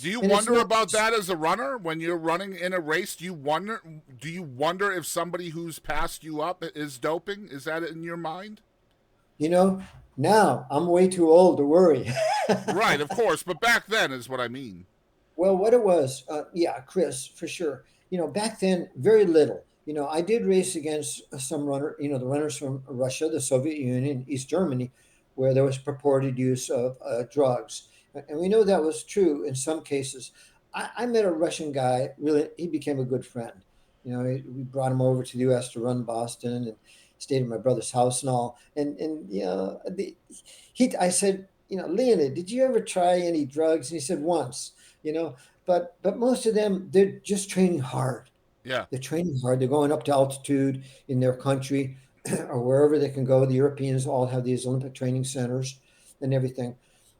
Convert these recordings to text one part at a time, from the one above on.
Do you And it's wonder not, about that as a runner when you're running in a race? Do you wonder if somebody who's passed you up is doping? Is that in your mind? you know, now I'm way too old to worry. Right, of course, but back then is what I mean. Well, what it was, yeah, Chris, for sure. Back then, very little. I did race against some runner, the runners from Russia, the Soviet Union, East Germany, where there was purported use of drugs. And we know that was true in some cases. I met a Russian guy, really, he became a good friend. We brought him over to the U.S. to run Boston and stayed at my brother's house and all. I said, Leonid, did you ever try any drugs? And he said, once you know but most of them, they're just training hard. Yeah. They're going up to altitude in their country or wherever they can go. The Europeans all have these Olympic training centers and everything.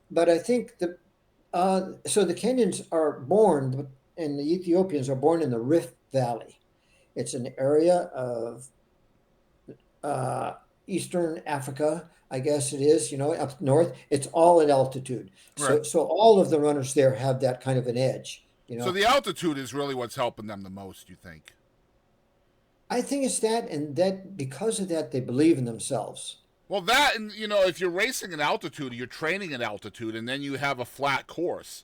But I think so the Kenyans are born, and the Ethiopians are born in the Rift Valley. It's an area of uh, Eastern Africa, I guess it is, up north. It's all at altitude. Right. So all of the runners there have that kind of an edge, So the altitude is really what's helping them the most, you think? I think it's that, and that because of that, they believe in themselves. Well, that and if you're racing at altitude, you're training at altitude, and then you have a flat course.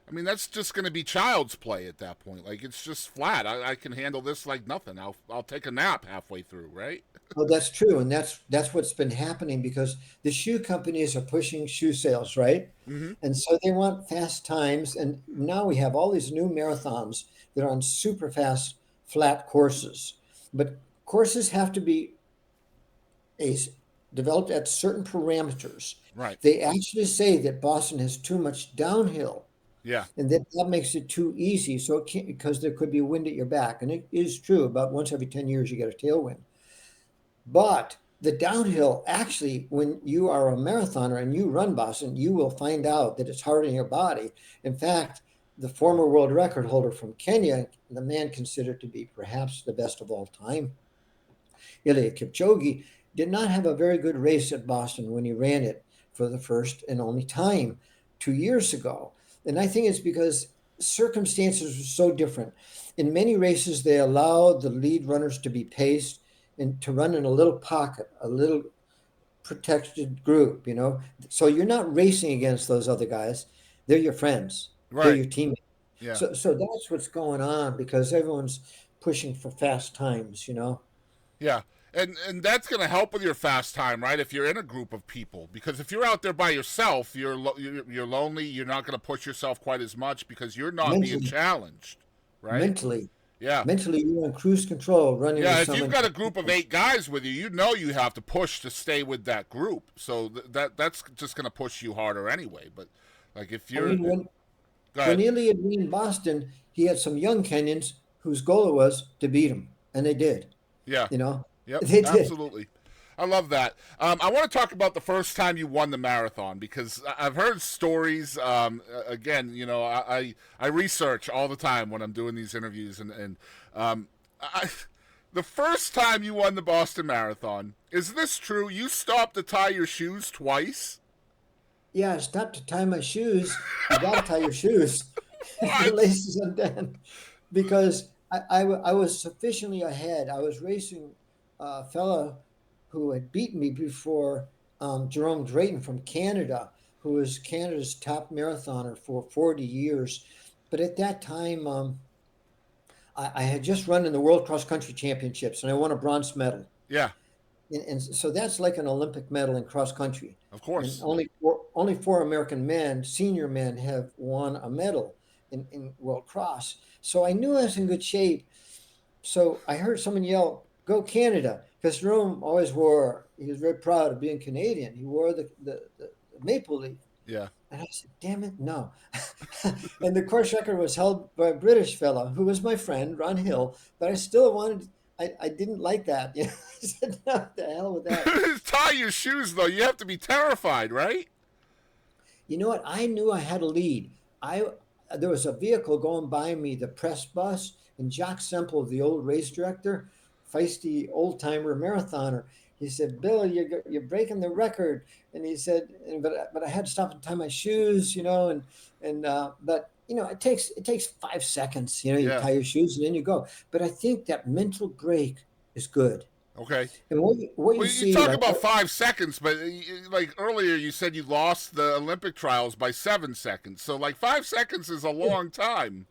I mean, that's just going to be child's play at that point. Like it's just flat. I can handle this like nothing. I'll take a nap halfway through, right? Oh, that's true, and that's what's been happening because the shoe companies are pushing shoe sales, right? Mm-hmm. And so they want fast times, and now we have all these new marathons that are on super fast flat courses. But courses have to be a, developed at certain parameters. Right. They actually say that Boston has too much downhill, Yeah. and that makes it too easy. So it can't, because there could be wind at your back, and it is true. About once every 10 years, you get a tailwind. But the downhill, actually, when you are a marathoner and you run Boston, you will find out that it's hard on your body. In fact, the former world record holder from Kenya, the man considered to be perhaps the best of all time, Eliud Kipchoge, did not have a very good race at Boston when he ran it for the first and only time 2 years ago. And I think it's because circumstances were so different. In many races, they allow the lead runners to be paced and to run in a little pocket, a little protected group, So you're not racing against those other guys. They're your friends. They're Right. your teammates. Yeah. So that's what's going on because everyone's pushing for fast times. Yeah. And that's going to help with your fast time, right? If you're in a group of people, because if you're out there by yourself, you're lonely. You're not going to push yourself quite as much because you're not being Mentally, challenged, right? mentally, Yeah. mentally, you're in cruise control running Yeah, with if you've someone. got a group of 8 guys with you, you know you have to push to stay with that group. So that's just going to push you harder anyway. But like if I you're, mean, go when ahead. Iliad in Boston, he had some young Kenyans whose goal it was to beat him, and they did. Yeah. You know, Yep. they did. Absolutely. I love that. I want to talk about the first time you won the marathon because I've heard stories. Again, I research all the time when I'm doing these interviews, and I, the first time you won the Boston Marathon, is this true? You stopped to tie your shoes twice. Yeah, I stopped to tie my shoes. You got to tie your shoes if your What? laces undone, because I was sufficiently ahead. I was racing a fella who had beaten me before, Jerome Drayton from Canada, who was Canada's top marathoner for 40 years. But at that time, I had just run in the World Cross Country Championships and I won a bronze medal. Yeah, And so that's like an Olympic medal in cross country. of And course. only four American men, senior men, have won a medal in World Cross. So I knew I was in good shape. So I heard someone yell, "Go Canada!" Because Jerome always wore. He was very proud of being Canadian. He wore the maple leaf. Yeah. And I said, "Damn it, no!" And the course record was held by a British fellow who was my friend, Ron Hill. But I still wanted. I didn't like that. I said, "No, the hell with that." Tie your shoes though. You have to be terrified, right? You know what? I knew I had a lead. I There was a vehicle going by me, the press bus, and Jacques Semple, the old race director, feisty old timer marathoner. He said, "Bill, you're breaking the record." And he said, "But I had to stop and tie my shoes, and but it takes 5 seconds. You Yeah. tie your shoes and then you go. But I think that mental break is good. Okay. And what you Well, you see, talk like, about 5 seconds, but like earlier you said you lost the Olympic trials by 7 seconds. So like 5 seconds is a long time.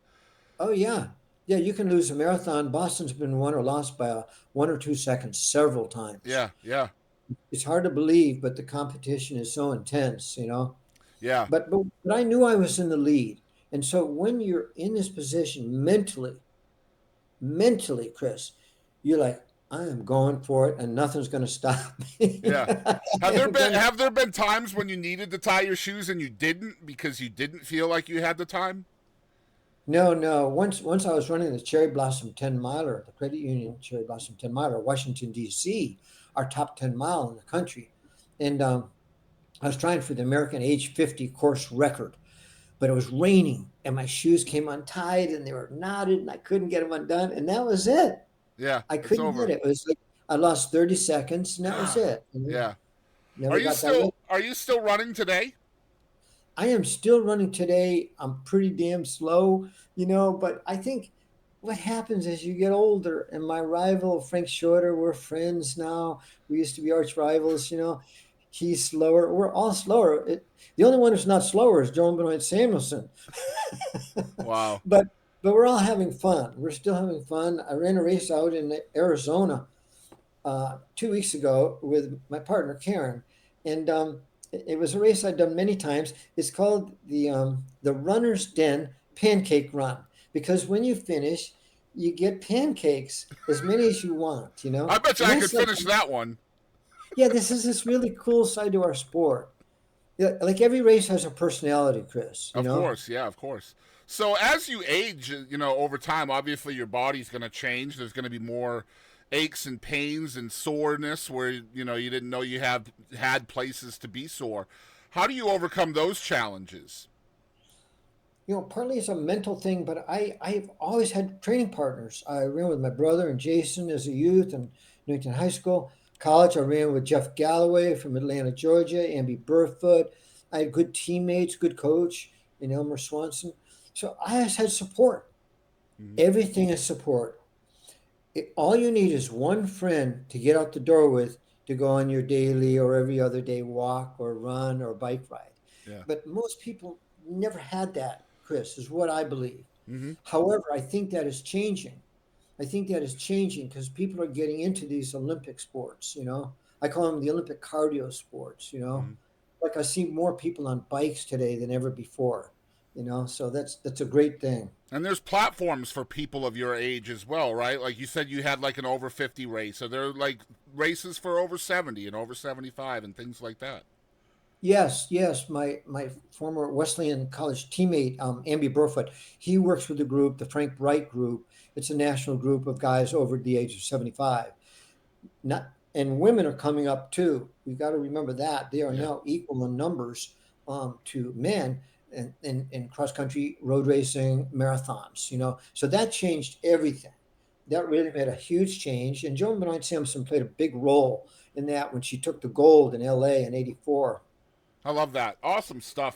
oh yeah, yeah, you can lose a marathon. Boston's been won or lost by 1 or 2 seconds several times. Yeah, yeah, It's hard to believe, but the competition is so intense. yeah, But I knew I was in the lead, and so when you're in this position mentally, Chris, you're like, I am going for it, and nothing's going to stop me. yeah. I am gonna. Have there been times when you needed to tie your shoes and you didn't because you didn't feel like you had the time? No, no. Once I was running the Cherry Blossom 10 miler, the credit union Cherry Blossom 10 miler, Washington D.C., our top 10 mile in the country, and I was trying for the American age 50 course record, but it was raining and my shoes came untied and they were knotted and I couldn't get them undone, and that was it. Yeah, I it's couldn't get over. it. It was like I lost 30 seconds and that was it. Yeah. Never got that record. Are you still running today? I am still running today. I'm pretty damn slow, but I think what happens as you get older, and my rival, Frank Shorter, we're friends now. We used to be arch rivals. He's slower. We're all slower. The only one who's not slower is Joan Benoit Samuelson. Wow. but but we're all having fun. We're still having fun. I ran a race out in Arizona 2 weeks ago with my partner Karen, and it was a race I'd done many times. It's called the Runner's Den Pancake Run, because when you finish, you get pancakes as many as you want. I bet you And I could that's like, finish that one. yeah, this is this really cool side to our sport. Yeah, like every race has a personality, Chris. You Of know. course, yeah, of course. So as you age, over time, obviously your body's going to change. There's going to be more aches and pains and soreness where you didn't know you have had places to be sore. How do you overcome those challenges? Partly it's a mental thing, but I've always had training partners. I ran with my brother and Jason as a youth in Newington High School. College, I ran with Jeff Galloway from Atlanta, Georgia, Amby Burfoot. I had good teammates, good coach in Elmer Swanson. So I always had support. Mm-hmm. Everything is support. All you need is one friend to get out the door with to go on your daily or every other day walk or run or bike ride. Yeah. But most people never had that, Chris, is what I believe. Mm-hmm. However, I think that is changing. I think that is changing because people are getting into these Olympic sports. I call them the Olympic cardio sports. Mm-hmm. Like I see more people on bikes today than ever before. So that's a great thing. And there's platforms for people of your age as well, right? Like you said, you had like an over 50 race. So there are like races for over 70 and over 75 and things like that. Yes, yes. My former Wesleyan College teammate, Amby Burfoot, he works with the group, the Frank Bright group. It's a national group of guys over the age of 75. Not and women are coming up too. We've got to remember that they are Yeah. now equal in numbers to men in cross country, road racing, marathons. So that changed everything. That really made a huge change. And Joan Benoit Sampson played a big role in that when she took the gold in LA in '84. I love that. Awesome stuff.